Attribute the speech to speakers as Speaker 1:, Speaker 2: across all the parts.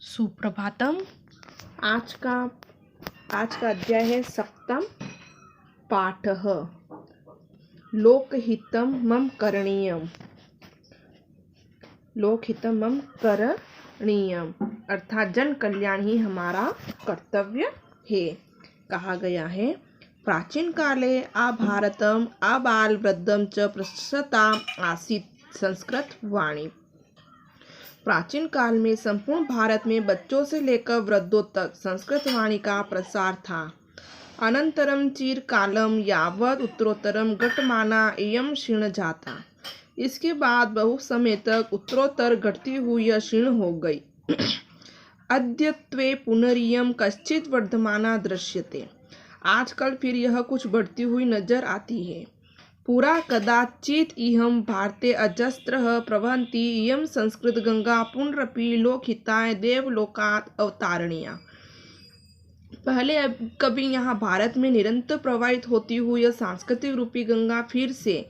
Speaker 1: सुप्रभातम। आज का अध्याय है सप्तम पाठ लोकहितं मम करणीयम। लोकहितं मम करणीयम अर्थात जन कल्याण ही हमारा कर्तव्य है। कहा गया है प्राचीन काले भारतम आबाल वृद्धम च प्रशस्ता आसीत् संस्कृत वाणी। प्राचीन काल में संपूर्ण भारत में बच्चों से लेकर वृद्धों तक संस्कृत वाणी का प्रसार था। अनंतरम चीर कालम यावत उत्तरोत्तरम घटमाना एयम क्षीण जाता। इसके बाद बहुत समय तक उत्तरोत्तर घटती हुई यह क्षीण हो गई। अद्यत्वे पुनरियम कश्चित वर्धमाना दृश्यते। आजकल फिर यह कुछ बढ़ती हुई नजर आती है। पुरा कदाचित इहम भारते अजस्त्रः प्रवहन्ति इयं संस्कृत गंगा पुनरपि लोकहिताय देवलोकात् अवतारणीया। पहले कभी यहाँ भारत में निरंतर प्रवाहित होती हुई सांस्कृतिक रूपी गंगा फिर से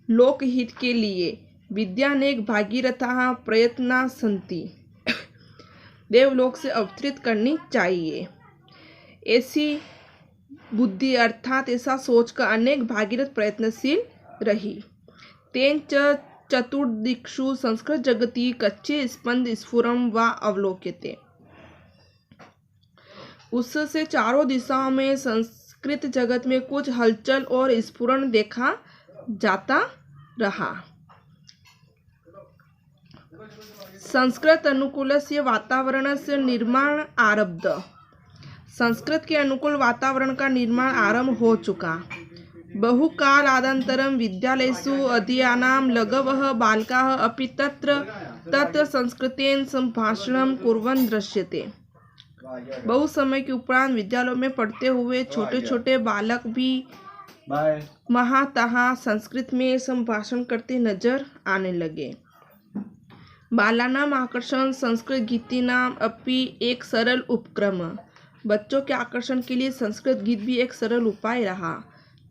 Speaker 1: लोकहित के लिए विद्यानेक भागीरथः प्रयत्ना सन्ति देवलोक से अवतरित करनी चाहिए। ऐसी बुद्धि अर्थात ऐसा सोचकर अनेक भागीरथ प्रयत्नशील रही। तेन चतुर्दिक्षु संस्कृत जगति कच्चे स्पंद स्फुरम व अवलोक्यते। उससे चारों दिशाओं में संस्कृत जगत में कुछ हलचल और स्फुरण देखा जाता रहा। संस्कृत अनुकूलस्य वातावरणस्य निर्माण आरब्ध। संस्कृत के अनुकूल वातावरण का निर्माण आरंभ हो चुका। बहुकाल आदंतरम विद्यालयेषु अध्ययनां लगवः बालकाः अपि तत्र संस्कृतेन संभाषणं कुर्वन् दृश्यते। बहुत समय के उपरांत विद्यालयों में पढ़ते हुए छोटे छोटे बालक भी वहाँ तहाँ संस्कृत में संभाषण करते नजर आने लगे। बालानाम आकर्षण संस्कृत गीतीनाम अपि एक सरल उपक्रम। बच्चों के आकर्षण के लिए संस्कृत गीत भी एक सरल उपाय रहा।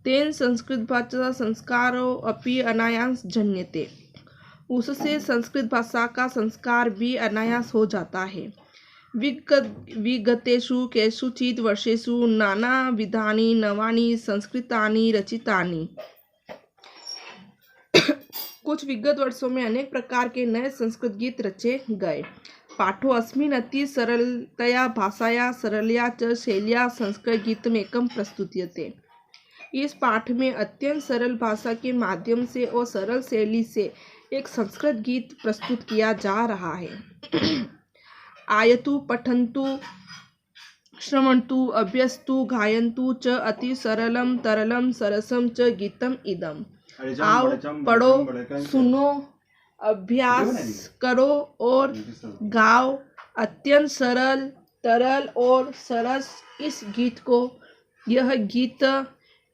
Speaker 1: तेन संस्कृत भाषा संस्कारो अपि अनायास जन्यते। उससे संस्कृत भाषा का संस्कार भी अनायास हो जाता है। विगतेषु केषुचित् वर्षेषु नानाविधानि नवानि संस्कृतानि रचितानि। कुछ विगत वर्षों में अनेक प्रकार के नए संस्कृत गीत रचे गए। पाठो अस्मिन् अति सरलतया भाषाया सरलया च शैल्या संस्कृत गीतमेकं प्रस्तुत्यते। इस पाठ में अत्यंत सरल भाषा के माध्यम से और सरल शैली से एक संस्कृत गीत प्रस्तुत किया जा रहा है। आयतु पठन्तु श्रवन्तु अभ्यस्तु गायन्तु च अति सरलम तरलम सरसम च गीतम इदम। आओ पढ़ो सुनो अभ्यास करो और गाओ अत्यंत सरल तरल और सरस इस गीत को। यह गीत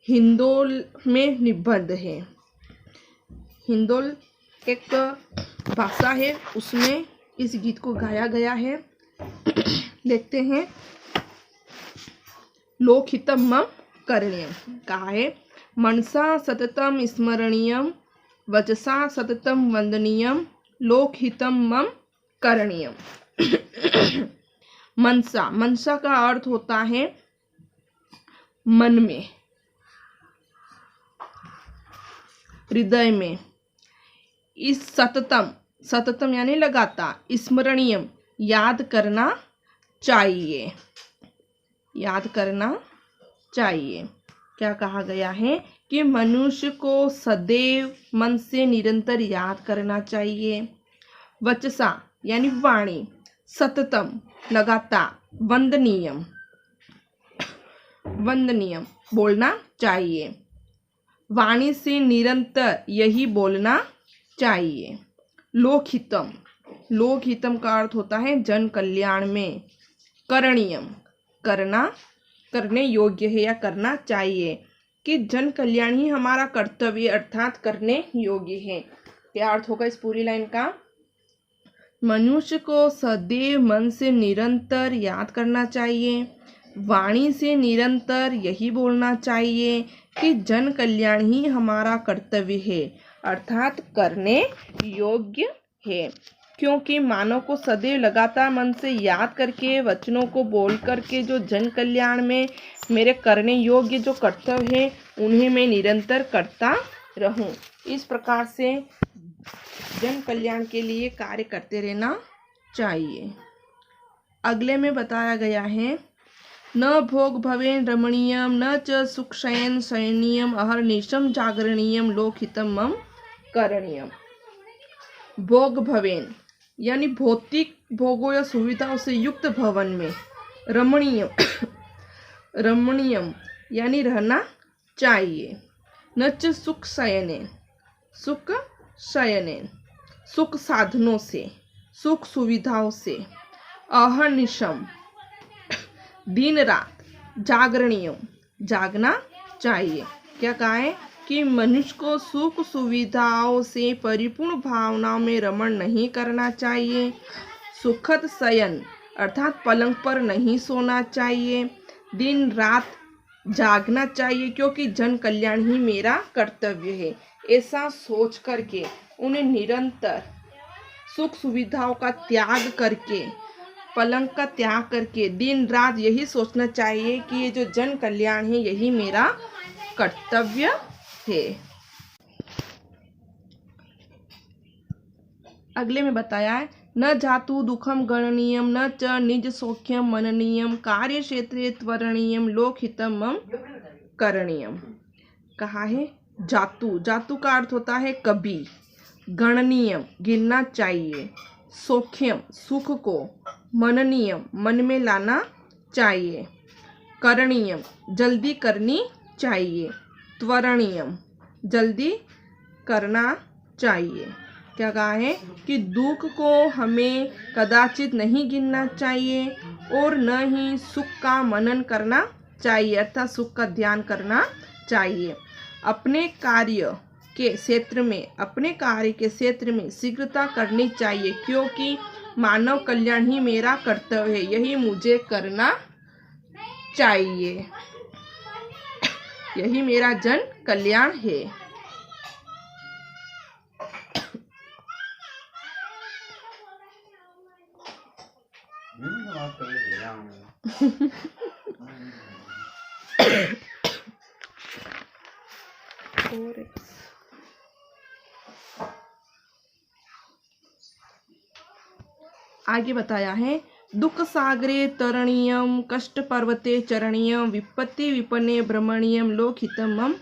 Speaker 1: हिंदोल में निबद्ध है। हिंदोल एक भाषा है, उसमें इस गीत को गाया गया है। देखते हैं लोकहितं मम करणीयम। कहा है मनसा सततम स्मरणीयम वचसा सततम वंदनीयम लोकहितं मम करणीयम। मनसा का अर्थ होता है मन में, हृदय में। इस सततम यानी लगातार, स्मरणीयम याद करना चाहिए। याद करना चाहिए। क्या कहा गया है कि मनुष्य को सदैव मन से निरंतर याद करना चाहिए। वचसा यानी वाणी, सततम लगातार, वंदनीयम बोलना चाहिए। वाणी से निरंतर यही बोलना चाहिए। लोकहितम का अर्थ होता है जन कल्याण में। करणीयम करने योग्य है या करना चाहिए। कि जन कल्याण ही हमारा कर्तव्य अर्थात करने योग्य है। क्या अर्थ होगा इस पूरी लाइन का? मनुष्य को सदैव मन से निरंतर याद करना चाहिए। वाणी से निरंतर यही बोलना चाहिए कि जन कल्याण ही हमारा कर्तव्य है अर्थात करने योग्य है। क्योंकि मानव को सदैव लगातार मन से याद करके, वचनों को बोल करके जो जन कल्याण में मेरे करने योग्य जो कर्तव्य है उन्हें मैं निरंतर करता रहूं। इस प्रकार से जन कल्याण के लिए कार्य करते रहना चाहिए। अगले में बताया गया है, न भोग भवेन रमणीयम न च सुख शयन शयनीयम अहर्निशम जागरणीयम लोकहितम मम करणीयम। भोग भवेन यानी भौतिक भोगों या सुविधाओं से युक्त भवन में, रमणीयम यानी रहना चाहिए, न च सुख शयनेन सुख साधनों से, सुख सुविधाओं से, अहर्निशम दिन रात, जागरणीयम जागना चाहिए। क्या कहा है कि मनुष्य को सुख सुविधाओं से परिपूर्ण भावनाओं में रमण नहीं करना चाहिए, सुखद शयन अर्थात पलंग पर नहीं सोना चाहिए, दिन रात जागना चाहिए क्योंकि जन कल्याण ही मेरा कर्तव्य है। ऐसा सोच करके उन्हें निरंतर सुख सुविधाओं का त्याग करके, पलंग का त्याग करके दिन रात यही सोचना चाहिए कि ये जो जन कल्याण है यही मेरा कर्तव्य है। अगले में बताया है, न जातु दुखम गणनीयम न च निज सौख्यम मननीयम कार्य क्षेत्रे त्वरणीयम लोकहितम मम करणीयम। कहा है जातु का अर्थ होता है कभी, गणनीयम गिनना चाहिए, सौख्यम सुख को, मननीयम मन में लाना चाहिए, करणीयम जल्दी करनी चाहिए, त्वरणीयम जल्दी करना चाहिए। क्या कहा है कि दुख को हमें कदाचित नहीं गिनना चाहिए और न ही सुख का मनन करना चाहिए अर्थात सुख का ध्यान करना चाहिए। अपने कार्य के क्षेत्र में शीघ्रता करनी चाहिए क्योंकि मानव कल्याण ही मेरा कर्तव्य है, यही मुझे करना चाहिए, यही मेरा जन कल्याण है। आगे बताया है, दुख सागरे तरणीयम कष्ट पर्वते चरणीयम विपत्ति विपन्ने भ्रमणीयम लोकहितम मम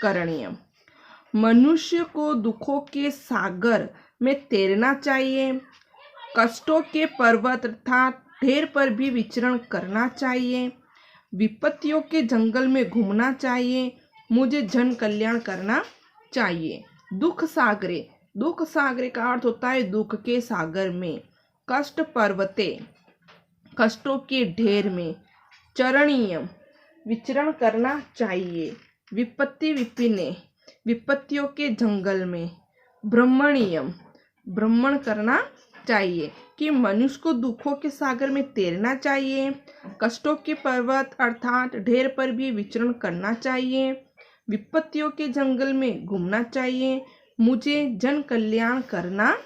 Speaker 1: करणीयम। मनुष्य को दुखों के सागर में तैरना चाहिए, कष्टों के पर्वत अर्थात ढेर पर भी विचरण करना चाहिए, विपत्तियों के जंगल में घूमना चाहिए, मुझे जन कल्याण करना चाहिए। दुख सागरे का अर्थ होता है दुख के सागर में, कष्ट पर्वते कष्टों के ढेर में, चरणीयम विचरण करना चाहिए, विपत्ति विपिने विपत्तियों के जंगल में, भ्रमणीयम भ्रमण करना चाहिए कि मनुष्य को दुखों के सागर में तैरना चाहिए, कष्टों के पर्वत अर्थात ढेर पर भी विचरण करना चाहिए, विपत्तियों के जंगल में घूमना चाहिए, मुझे जन कल्याण करना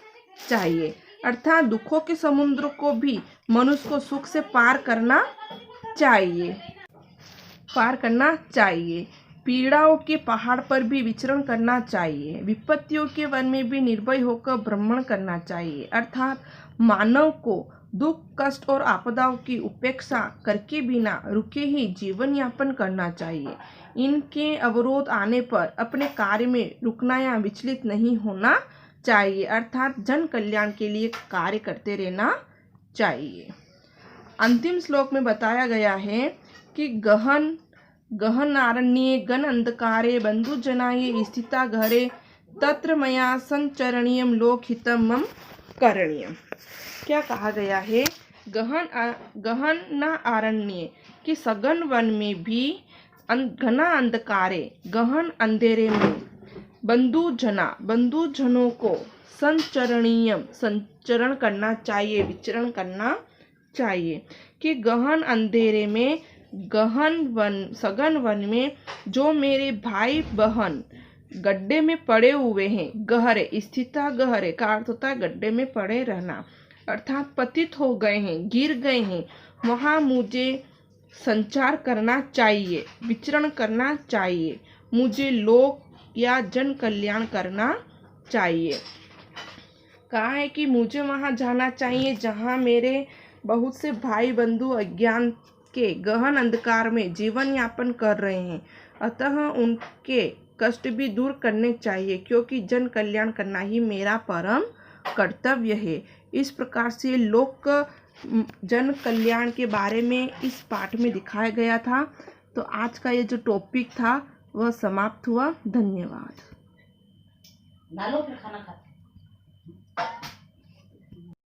Speaker 1: चाहिए अर्थात दुखों के समुद्र को भी मनुष्य को सुख से पार करना चाहिए, पीड़ाओं के पहाड़ पर भी विचरण करना चाहिए, विपत्तियों के वन में भी निर्भय होकर भ्रमण करना चाहिए अर्थात मानव को दुख कष्ट और आपदाओं की उपेक्षा करके बिना रुके ही जीवन यापन करना चाहिए। इनके अवरोध आने पर अपने कार्य में रुकना या विचलित नहीं होना चाहिए अर्थात जन कल्याण के लिए कार्य करते रहना चाहिए। अंतिम श्लोक में बताया गया है कि गहन आरण्ये गण अंधकारे बंधुजनाये स्थिता घरे तत्र मया संचरणीयम लोकहितम मम करणीयम। क्या कहा गया है, गहन आरण्य कि सघन वन में भी घना अंधकारे गहन अंधेरे में बंधुजनों को संचरण करना चाहिए, विचरण करना चाहिए कि गहन अंधेरे में सघन वन में जो मेरे भाई बहन गड्ढे में पड़े हुए हैं। गहरे, स्थिता गहरे का अर्थ होता है गड्ढे में पड़े रहना, अर्थात पतित हो गए हैं, गिर गए हैं। वहाँ मुझे संचार करना चाहिए, विचरण करना चाहिए। मुझे लोक या जन कल्याण करना चाहिए। कहा है कि मुझे वहाँ जाना चाहिए जहाँ मेरे बहुत से भाई बंधु अज्ञान के गहन अंधकार में जीवन यापन कर रहे हैं, अतः उनके कष्ट भी दूर करने चाहिए, क्योंकि जन कल्याण करना ही मेरा परम कर्तव्य है। इस प्रकार से लोक जन कल्याण के बारे में इस पाठ में दिखाया गया था। तो आज का ये जो टॉपिक था वह समाप्त हुआ। धन्यवाद।
Speaker 2: खाना खाते